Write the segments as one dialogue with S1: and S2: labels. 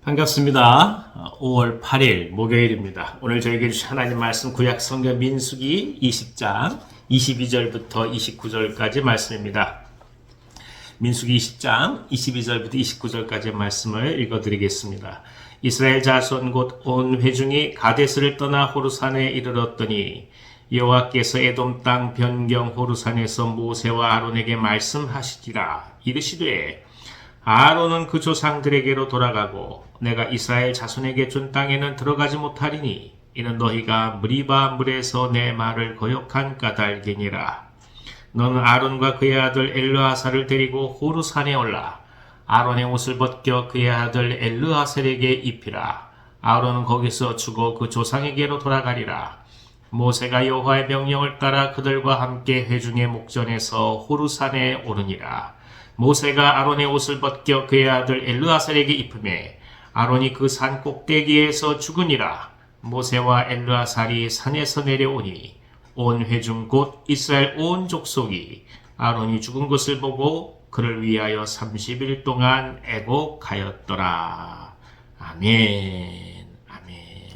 S1: 반갑습니다. 5월 8일 목요일입니다. 오늘 저에게 주신 하나님 말씀 구약 성경 민수기 20장 22절부터 29절까지 말씀입니다. 민수기 20장 22절부터 29절까지 말씀을 읽어드리겠습니다. 이스라엘 자손 곧 온 회중이 가데스를 떠나 호르산에 이르렀더니 여호와께서 에돔 땅 변경 호르산에서 모세와 아론에게 말씀하시기라. 이르시되 아론은 그 조상들에게로 돌아가고 내가 이스라엘 자손에게 준 땅에는 들어가지 못하리니 이는 너희가 무리바 물에서 내 말을 거역한 까닭이니라. 너는 아론과 그의 아들 엘르아사를 데리고 호르산에 올라 아론의 옷을 벗겨 그의 아들 엘르아셀에게 입히라. 아론은 거기서 죽어 그 조상에게로 돌아가리라. 모세가 여호와의 명령을 따라 그들과 함께 회중의 목전에서 호르산에 오르니라. 모세가 아론의 옷을 벗겨 그의 아들 엘르아셀에게 입히매 아론이 그 산 꼭대기에서 죽으니라. 모세와 엘르아살이 산에서 내려오니 온 회중 곧 이스라엘 온 족속이 아론이 죽은 것을 보고 그를 위하여 30일 동안 애곡하였더라. 아멘. 아멘.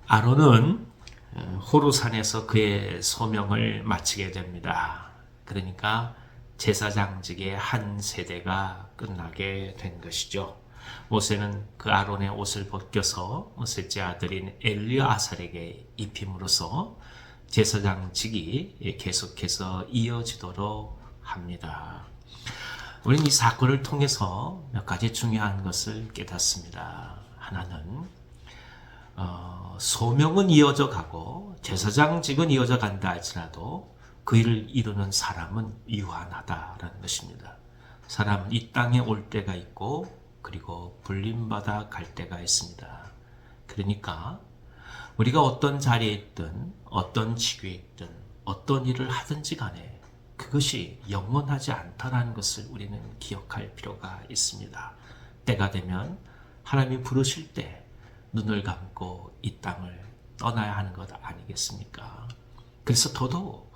S1: 아론은 호르산에서 그의 소명을 마치게 됩니다. 그러니까 제사장직의 한 세대가 끝나게 된 것이죠. 모세는 그 아론의 옷을 벗겨서 셋째 아들인 엘르아살에게 입힘으로써 제사장직이 계속해서 이어지도록 합니다. 우리는 이 사건을 통해서 몇 가지 중요한 것을 깨닫습니다. 하나는 소명은 이어져 가고 제사장직은 이어져 간다 할지라도 그 일을 이루는 사람은 유한하다라는 것입니다. 사람은 이 땅에 올 때가 있고 그리고 불림받아 갈 때가 있습니다. 그러니까 우리가 어떤 자리에 있든 어떤 직위에 있든 어떤 일을 하든지 간에 그것이 영원하지 않다라는 것을 우리는 기억할 필요가 있습니다. 때가 되면 하나님이 부르실 때 눈을 감고 이 땅을 떠나야 하는 것 아니겠습니까? 그래서 더더욱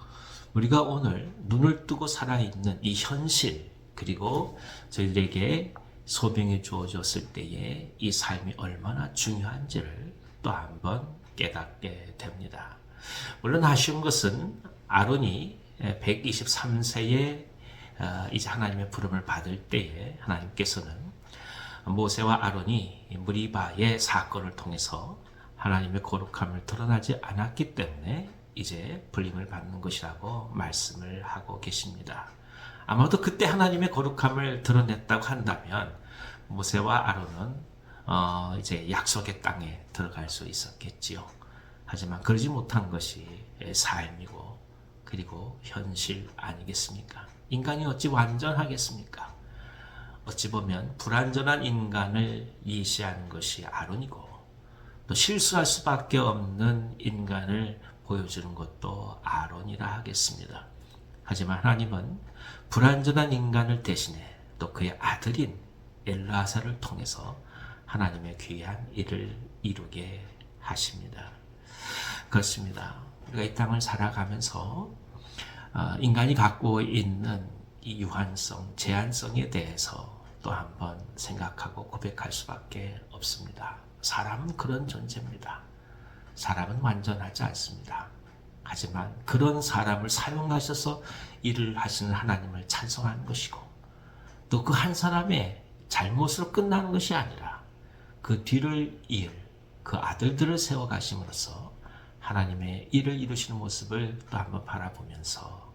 S1: 우리가 오늘 눈을 뜨고 살아있는 이 현실, 그리고 저희들에게 소명이 주어졌을 때에 이 삶이 얼마나 중요한지를 또 한번 깨닫게 됩니다. 물론 아쉬운 것은 아론이 123세에 이제 하나님의 부름을 받을 때에 하나님께서는 모세와 아론이 무리바의 사건을 통해서 하나님의 거룩함을 드러나지 않았기 때문에 이제 불림을 받는 것이라고 말씀을 하고 계십니다. 아마도 그때 하나님의 거룩함을 드러냈다고 한다면 모세와 아론은 이제 약속의 땅에 들어갈 수 있었겠지요. 하지만 그러지 못한 것이 삶이고 그리고 현실 아니겠습니까? 인간이 어찌 완전하겠습니까? 어찌 보면 불완전한 인간을 이시하는 것이 아론이고 또 실수할 수밖에 없는 인간을 보여주는 것도 아론이라 하겠습니다. 하지만 하나님은 불완전한 인간을 대신해 또 그의 아들인 엘르아살을 통해서 하나님의 귀한 일을 이루게 하십니다. 그렇습니다. 우리가 이 땅을 살아가면서 인간이 갖고 있는 이 유한성, 제한성에 대해서 또 한번 생각하고 고백할 수밖에 없습니다. 사람은 그런 존재입니다. 사람은 완전하지 않습니다. 하지만 그런 사람을 사용하셔서 일을 하시는 하나님을 찬송하는 것이고 또 그 한 사람의 잘못으로 끝나는 것이 아니라 그 뒤를 이을 그 아들들을 세워가심으로써 하나님의 일을 이루시는 모습을 또 한번 바라보면서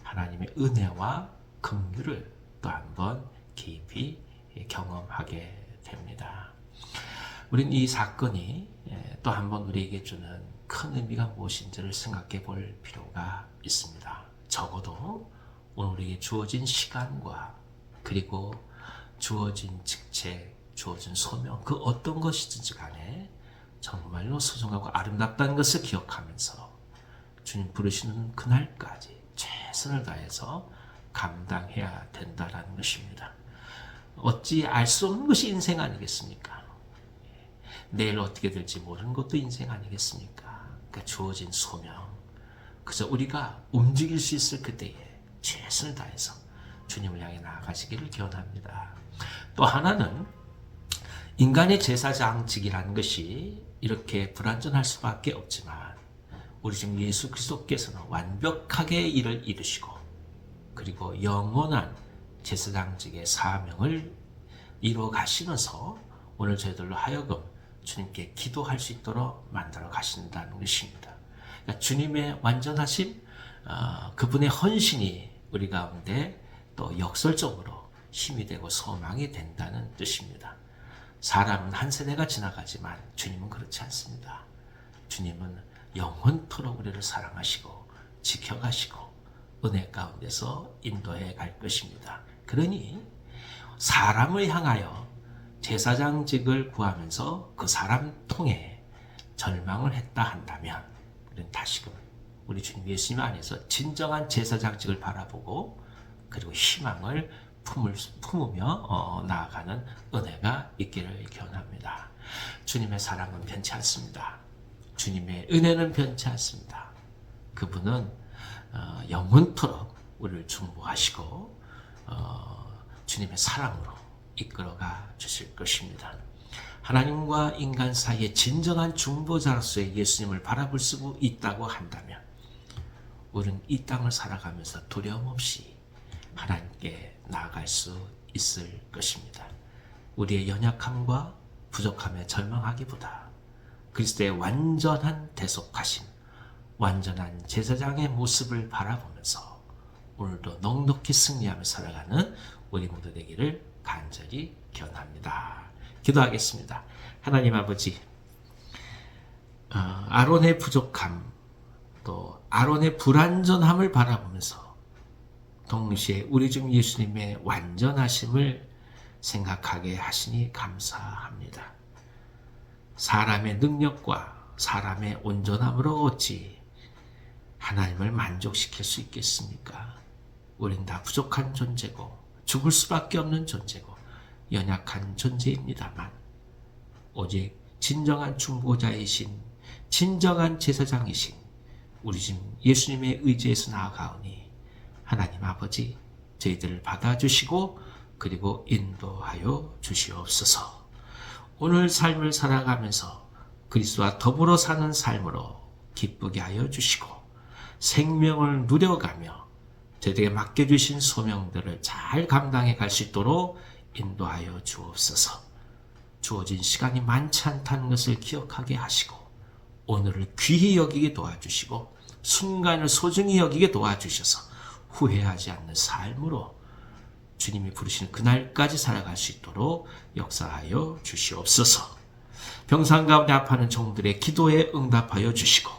S1: 하나님의 은혜와 긍휼을 또 한번 깊이 경험하게 됩니다. 우린 이 사건이 또 한번 우리에게 주는 큰 의미가 무엇인지를 생각해 볼 필요가 있습니다. 적어도 오늘 우리에게 주어진 시간과 그리고 주어진 직책, 주어진 소명, 그 어떤 것이든지 간에 정말로 소중하고 아름답다는 것을 기억하면서 주님 부르시는 그날까지 최선을 다해서 감당해야 된다는 것입니다. 어찌 알 수 없는 것이 인생 아니겠습니까? 내일 어떻게 될지 모르는 것도 인생 아니겠습니까? 그러니까 주어진 소명, 그저 우리가 움직일 수 있을 그때에 최선을 다해서 주님을 향해 나아가시기를 기원합니다. 또 하나는 인간의 제사장직이라는 것이 이렇게 불완전할 수밖에 없지만 우리 주 예수 그리스도께서는 완벽하게 이를 이루시고 그리고 영원한 제사장직의 사명을 이루어 가시면서 오늘 저희들로 하여금 주님께 기도할 수 있도록 만들어 가신다는 것입니다. 그러니까 주님의 완전하심, 그분의 헌신이 우리 가운데 또 역설적으로 힘이 되고 소망이 된다는 뜻입니다. 사람은 한 세대가 지나가지만 주님은 그렇지 않습니다. 주님은 영원토록 우리를 사랑하시고 지켜가시고 은혜 가운데서 인도해 갈 것입니다. 그러니 사람을 향하여 제사장직을 구하면서 그 사람 통해 절망을 했다 한다면 우리는 다시금 우리 주님 예수님 안에서 진정한 제사장직을 바라보고 그리고 희망을 품으며 나아가는 은혜가 있기를 기원합니다. 주님의 사랑은 변치 않습니다. 주님의 은혜는 변치 않습니다. 그분은 영원토록 우리를 중보하시고 주님의 사랑으로 이끌어가 주실 것입니다. 하나님과 인간 사이의 진정한 중보자로서의 예수님을 바라볼 수 있다고 한다면 우리는 이 땅을 살아가면서 두려움 없이 하나님께 나아갈 수 있을 것입니다. 우리의 연약함과 부족함에 절망하기보다 그리스도의 완전한 대속하심, 완전한 제사장의 모습을 바라보면서 오늘도 넉넉히 승리하며 살아가는 우리 모두 되기를 간절히 기원합니다. 기도하겠습니다. 하나님 아버지, 아론의 부족함, 또 아론의 불완전함을 바라보면서 동시에 우리 주 예수님의 완전하심을 생각하게 하시니 감사합니다. 사람의 능력과 사람의 온전함으로 어찌 하나님을 만족시킬 수 있겠습니까? 우린 다 부족한 존재고 죽을 수밖에 없는 존재고 연약한 존재입니다만 오직 진정한 중보자이신 진정한 제사장이신 우리 주 예수님의 의지에서 나아가오니 하나님 아버지 저희들을 받아주시고 그리고 인도하여 주시옵소서. 오늘 삶을 살아가면서 그리스도와 더불어 사는 삶으로 기쁘게 하여 주시고 생명을 누려가며 저희들에게 맡겨주신 소명들을 잘 감당해 갈 수 있도록 인도하여 주옵소서. 주어진 시간이 많지 않다는 것을 기억하게 하시고 오늘을 귀히 여기게 도와주시고 순간을 소중히 여기게 도와주셔서 후회하지 않는 삶으로 주님이 부르시는 그날까지 살아갈 수 있도록 역사하여 주시옵소서. 병상 가운데 아파하는 종들의 기도에 응답하여 주시고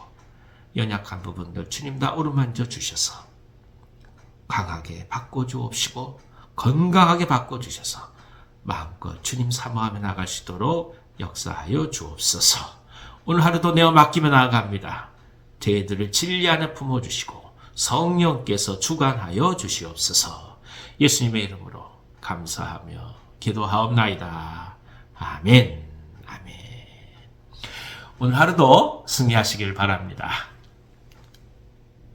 S1: 연약한 부분들 주님 다 어루만져 주셔서 강하게 바꿔주옵시고 건강하게 바꿔주셔서 마음껏 주님 사모하며 나갈 수 있도록 역사하여 주옵소서. 오늘 하루도 내어 맡기며 나아갑니다. 저희들을 진리 안에 품어주시고 성령께서 주관하여 주시옵소서. 예수님의 이름으로 감사하며 기도하옵나이다. 아멘. 아멘. 오늘 하루도 승리하시길 바랍니다.